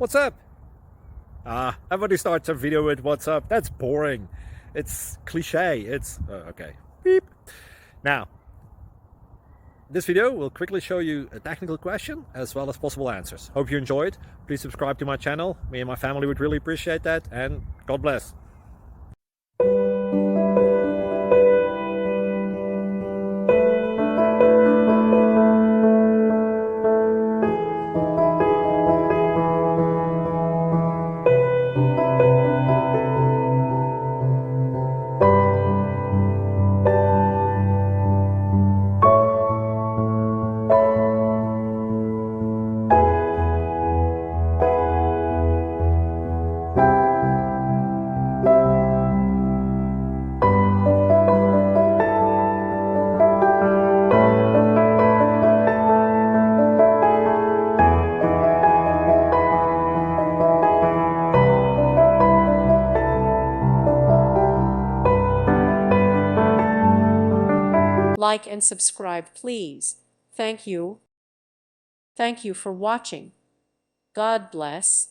What's up? Everybody starts a video with what's up. That's boring. It's cliche. It's okay. Beep. Now, this video will quickly show you a technical question as well as possible answers. Hope you enjoyed. Please subscribe to my channel. Me and my family would really appreciate that, and God bless. Like and subscribe, please. Thank you. Thank you for watching. God bless.